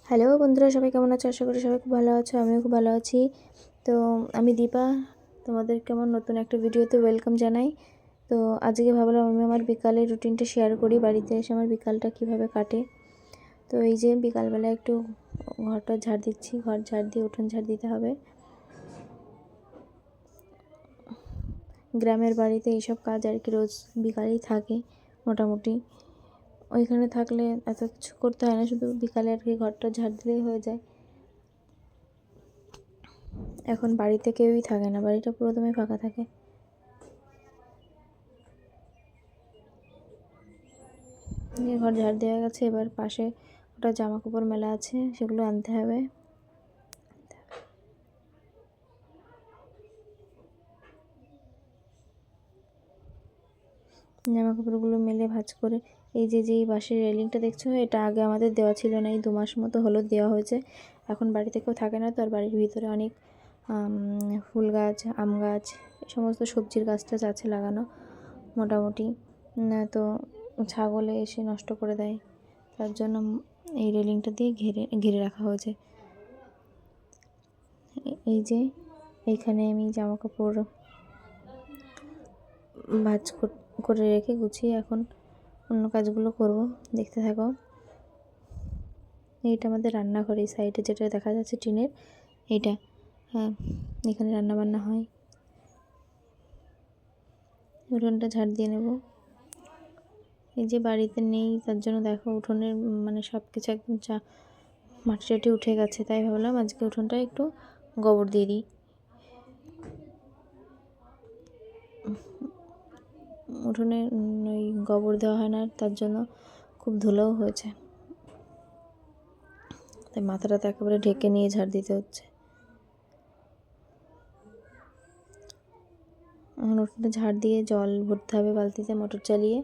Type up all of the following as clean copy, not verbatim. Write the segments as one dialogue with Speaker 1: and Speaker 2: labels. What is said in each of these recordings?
Speaker 1: Hello বন্ধুরা, সবাই কেমন আছো? আশা করি সবাই খুব ভালো আছো। আমিও খুব ভালো আছি। তো আমি দীপা, তোমাদের কেমন নতুন একটা ভিডিওতে ওয়েলকাম জানাই। তো আজকে ভাবলাম আমি আমার বিকালের রুটিনটা শেয়ার করি, বাড়িতে এসে আমার বিকালটা কিভাবে কাটে। তো এই যে বিকালবেলা একটু ঘরটা ঝাড় দিচ্ছি, ঘর ঝাড় দিয়ে উঠোন ঝাড় দিতে হবে। গ্রামের বাড়িতে এইসব কাজ আর কি রোজ বিকালেই থাকে মোটামুটি। ওইখানে থাকলে এত কিছু করতে হয় না, শুধু বিকালে আর কি ঘরটা ঝাড় দিলেই হয়ে যায়। এখন বাড়িতে কেউই থাকে না, বাড়িটা পুরোদমই ফাঁকা থাকে। ঘর ঝাড় দেওয়া গেছে, এবার পাশে ওটা জামা কাপড় মেলা আছে, সেগুলো আনতে হবে। জামা কাপড়গুলো মেলে ভাঁজ করে এই যেই বাঁশের রেলিংটা দেখছো, এটা আগে আমাদের দেওয়া ছিল না, এই 2 মাস মতো হলো দেওয়া হয়েছে। এখন বাড়িতে কেউ থাকে না তো, আর বাড়ির ভিতরে অনেক ফুল গাছ, আম গাছ, এই সমস্ত সবজির গাছ টাছ আছে লাগানো মোটামুটি। তো ছাগলে এসে নষ্ট করে দেয়, তার জন্য এই রেলিংটা দিয়ে ঘিরে রাখা হয়েছে। এই যে এইখানে আমি জামা কাপড় ভাঁজ করে রেখে গুছিয়ে এখন অন্য কাজগুলো করব, দেখতে থাকো। এইটা আমাদের রান্নাঘর, এই সাইডে যেটা দেখা যাচ্ছে টিনের, এইটা। হ্যাঁ, এখানে রান্না বান্না হয়। উঠোনটা ঝাড় দিয়ে নেব। এই যে বাড়িতে নেই, তার জন্য দেখো উঠোনের মানে সব কিছু একদম মাটি টাটি উঠে গেছে, তাই ভাবলাম আজকে উঠোনটা একটু গোবর দিয়ে দিই। উঠোনে ওই গোবর দেওয়া হয় না, তার জন্য খুব ধুলোও হয়েছে, তাই মাথাটা তো একেবারে ঢেকে নিয়ে ঝাড় দিতে হচ্ছে। এখন উঠোনটা ঝাড় দিয়ে জল ভরতে হবে বালতিতে, মোটর চালিয়ে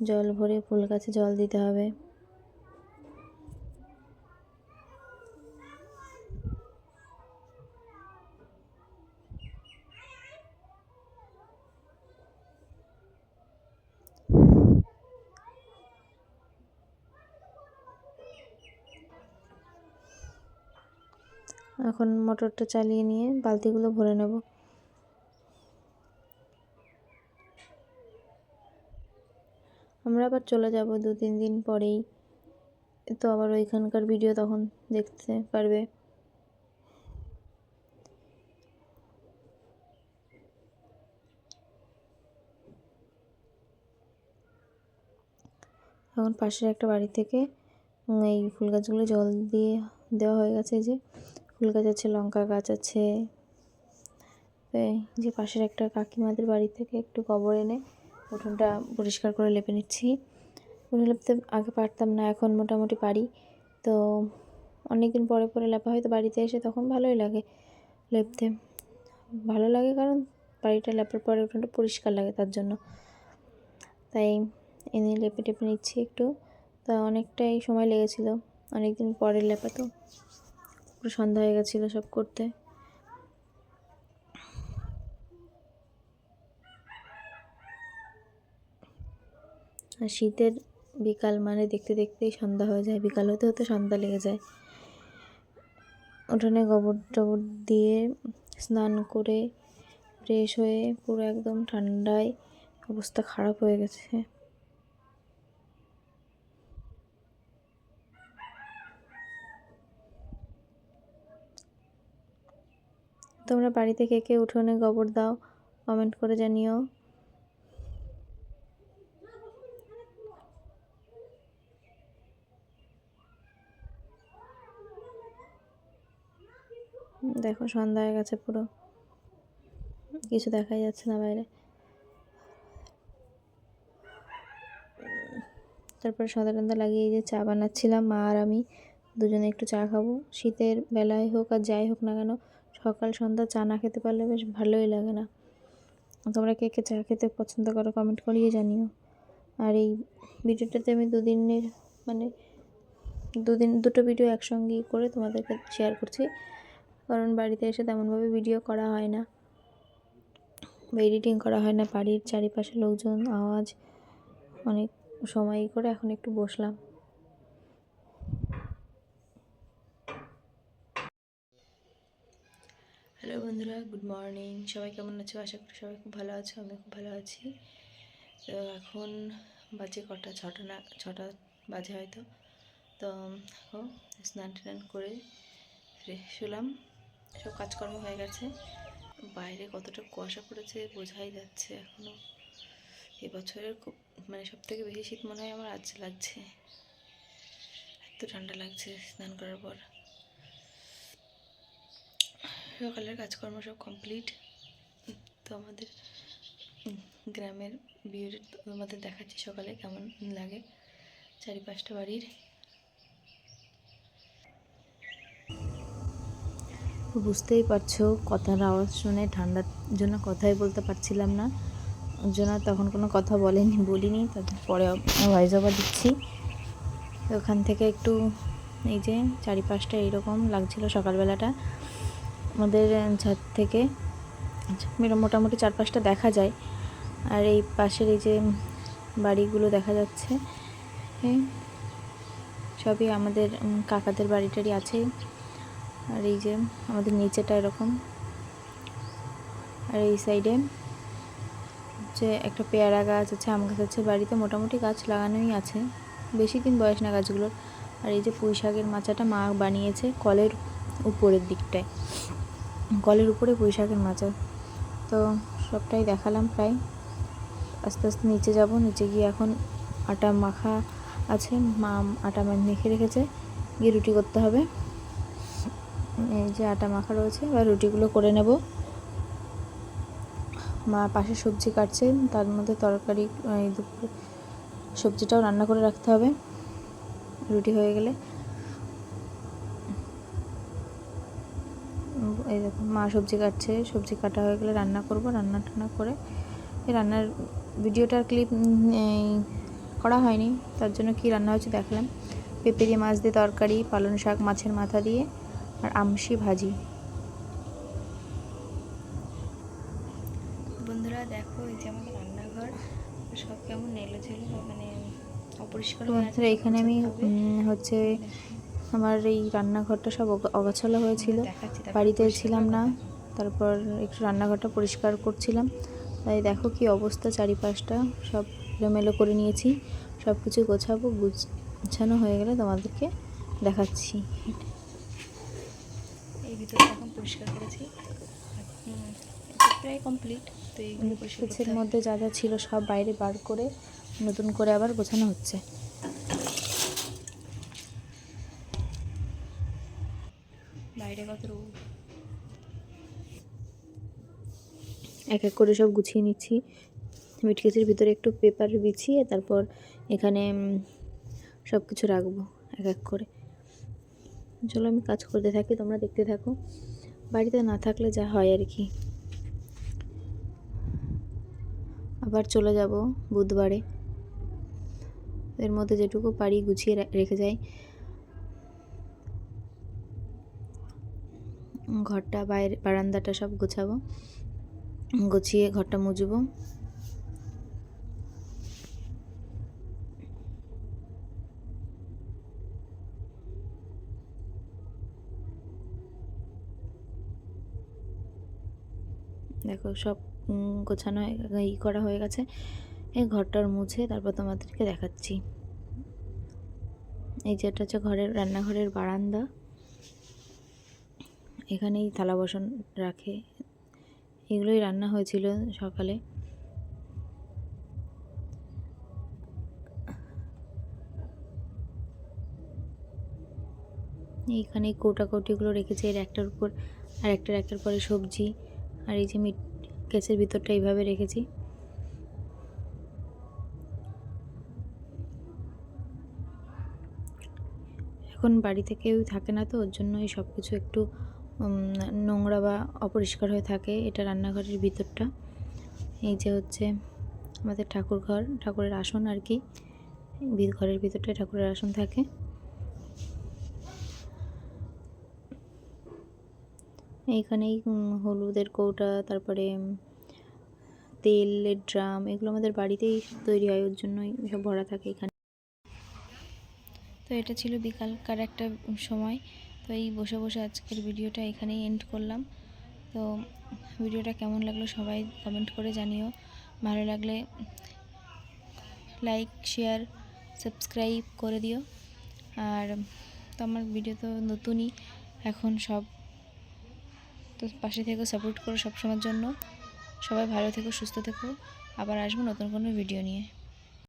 Speaker 1: জল ভরে ফুল গাছে জল দিতে হবে। এখন মোটরটা চালিয়ে নিয়ে বালতিগুলো ভরে নেব। আমরা আবার চলে যাব 2-3 দিন পরেই, তো আবার ওইখানকার ভিডিও তখন দেখতে পারবে। এখন পাশের একটা বাড়ি থেকে এই ফুল গাছগুলো জল দিয়ে দেওয়া হয়ে গেছে। যে ফুল গাছ আছে, লঙ্কা গাছ আছে। যে পাশের একটা কাকিমাদের বাড়ি থেকে একটু গোবর এনে উঠোনটা পরিষ্কার করে লেপে নিচ্ছি। উঠোন লেপতে আগে পারতাম না, এখন মোটামুটি পারি। তো অনেকদিন পরে পরে লেপা হয়, তো বাড়িতে এসে তখন ভালোই লাগে লেপতে। ভালো লাগে কারণ বাড়িটা লেপার পরে উঠোনটা পরিষ্কার লাগে, তার জন্য। তাই এনে লেপে টেপে নিচ্ছি একটু। তা অনেকটাই সময় লেগেছিল, অনেকদিন পরে লেপা, তো পুরো সন্ধ্যা হয়ে গেছিলো সব করতে। আর শীতের বিকাল মানে দেখতে দেখতেই সন্ধ্যা হয়ে যায়, বিকাল হতে হতে সন্ধ্যা লেগে যায়। উঠোনে গোবর টোবর দিয়ে স্নান করে ফ্রেশ হয়ে পুরো একদম ঠান্ডায় অবস্থা খারাপ হয়ে গেছে। তোমরা বাড়িতে কে কে উঠোনে গোবর দাও, কমেন্ট করে জানিও। দেখো সন্ধ্যা হয়ে গেছে, পুরো কিছু দেখাই যাচ্ছে না বাইরে। তারপরে সন্ধ্যা টন্ধা লাগিয়ে যে চা বানাচ্ছিলাম, মা আর আমি দুজনে একটু চা খাবো। শীতের বেলায় হোক আর যাই হোক না কেন, সকাল সন্ধ্যা চা না খেতে পারলে বেশ ভালোই লাগে না। তোমরা কে কে চা খেতে পছন্দ করো কমেন্ট করিয়ে জানিও। আর এই ভিডিওটাতে আমি মানে দুটো ভিডিও একসঙ্গেই করে তোমাদেরকে শেয়ার করছি, কারণ বাড়িতে এসে তেমনভাবে ভিডিও করা হয় না বা এডিটিং করা হয় না। বাড়ির চারিপাশে লোকজন, আওয়াজ, অনেক সময় করে এখন একটু বসলাম। হ্যালো বন্ধুরা, গুড মর্নিং। সবাই কেমন আছো? আশা করি সবাই খুব ভালো আছো। আমি খুব ভালো আছি। তো এখন বাজে কটা, ছটা বাজে হয়তো। তো স্নান টান করে ফ্রেশ হলাম, সব কাজকর্ম হয়ে গেছে। বাইরে কতটা কুয়াশা পড়েছে বোঝাই যাচ্ছে এখনও। এবছরের খুব সব থেকে বেশি শীত মনে হয় আমার আজ লাগছে, এত ঠান্ডা লাগছে স্নান করার পর। সকালের কাজকর্ম সব কমপ্লিট। তো আমাদের গ্রামের ভিউটা তোমাদের দেখাচ্ছি সকালে কেমন লাগে চারিপাশটা বাড়ির। বুঝতেই পারছো কথার আওয়াজ শুনে ঠান্ডার জন্য কথাই বলতে পারছিলাম না, ওর জন্য তখন কোনো কথা বলিনি। তারপর পরে ভয়েস ওভার দিচ্ছি। তো ওখান থেকে একটু এই যে চারিপাশটা এইরকম লাগছিল সকালবেলাটা। আমাদের ছাদ থেকে মোটামুটি চারপাশটা দেখা যায়। আর এই পাশের এই যে বাড়িগুলো দেখা যাচ্ছে, সবই আমাদের কাকাদের বাড়িটারি আছে। আর এই যে আমাদের নিচেটা এরকম। আর এই সাইডে যে একটা পেয়ারা গাছ আছে, আম গাছ আছে। বাড়িতে মোটামুটি গাছ লাগানোই আছে, বেশি দিন বয়স না গাছগুলোর। আর এই যে পুঁই শাকের মাচাটা মা বানিয়েছে কলের উপরের দিকটায়, কলের উপরে পুঁই শাকের মাচা। তো সবটাই দেখালাম প্রায়। আস্তে আস্তে নিচে যাব। নিচে গিয়ে এখন আটা মাখা আছে, মা আটা মেখে রেখেছে, গিয়ে রুটি করতে হবে। এই যে আটা মাখা রয়েছে, এবার রুটিগুলো করে নেব। মা পাশে সবজি কাটছে, তার মধ্যে তরকারি দুপুরে সবজিটাও রান্না করে রাখতে হবে রুটি হয়ে গেলে। এই দেখো মা সবজি কাটছে, সবজি কাটা হয়ে গেলে রান্না করব। রান্না টান্না করে এই রান্নার ভিডিওটার ক্লিপ করা হয়নি, তার জন্য কি রান্না হচ্ছে দেখলাম। পেঁপে দিয়ে মাছ দিয়ে তরকারি, পালং শাক মাছের মাথা দিয়ে, আর আমশি ভাজি। বন্ধুরা দেখো, এই যে আমাদের রান্নাঘর সব কেমন নেলেঝেলে অপরিষ্কার হয়ে আছে। এখানে আমি হচ্ছে আমার এই রান্নাঘরটা সব অগোছালো হয়েছিল, বাড়িতে ছিলাম না। তারপর একটু রান্নাঘরটা পরিষ্কার করছিলাম, তাই দেখো কি অবস্থা। চারিপাশটা সব এলোমেলো করে নিয়েছি, সব কিছু গোছাবো, গুছানো হয়ে গেলে তোমাদেরকে দেখাচ্ছি। এই ভিতরটা এখন পরিষ্কার করেছি, প্রায় কমপ্লিট। তো এইগুলো কিচের মধ্যে যা যা ছিল সব বাইরে বার করে নতুন করে আবার গোছানো হচ্ছে। বাইরে কত রোদ, এক এক করে সব গুছিয়ে নিচ্ছি। মিটকেসের ভিতরে একটু পেপার বিছিয়ে তারপর এখানে সব কিছু রাখবো এক এক করে। চলো আমি কাজ করতে থাকি, তোমরা দেখতে থাকো। বাড়িতে না থাকলে যা হয় আর কি। আবার চলে যাব বুধবারে, এর মধ্যে যেটুকু পারি গুছিয়ে রেখে যাই। ঘরটা বাইরে বারান্দাটা সব গোছাবো, গুছিয়ে ঘরটা মুছবো। দেখো সব গোছানো করা হয়ে গেছে। এই ঘরটার মুছে তারপর তোমাদেরকে দেখাচ্ছি। এই যে এটা হচ্ছে রান্নাঘরের বারান্দা, এখানেই থালা বাসন রাখে। এগুলোই রান্না হয়েছিল সকালে। এইখানে কৌটাগুলো রেখেছে, এর একটার উপর আর একটার পরে সবজি। আর এই যে কেসের ভিতরটা এইভাবে রেখেছি। এখন বাড়িতে কেউ থাকে না, তো ওর জন্য এই সব কিছু একটু নোংরা বা অপরিষ্কার হয়ে থাকে। এটা রান্নাঘরের ভিতরটা। এই যে হচ্ছে আমাদের ঠাকুরের আসন আর কি। ঘরের ভিতরটায় ঠাকুরের আসন থাকে। এইখানেই হলুদের কৌটা, তারপরে তেলের ড্রাম, এগুলো আমাদের বাড়িতেই তৈরি হয়, ওর জন্যই সব ভরা থাকে এখানে। তো এটা ছিল বিকালকার একটা সময়। তো এই বসে বসে আজকের ভিডিওটা এখানেই এন্ড করলাম। তো ভিডিওটা কেমন লাগলো সবাই কমেন্ট করে জানিও। ভালো লাগলে লাইক, শেয়ার, সাবস্ক্রাইব করে দিও। আর তো আমার ভিডিও তো নতুনই এখন, সব তো পাশে থেকো, সাপোর্ট করো সবসময়ের জন্য। সবাই ভালো থেকো, সুস্থ থেকো। আবার আসবো নতুন কোনো ভিডিও নিয়ে।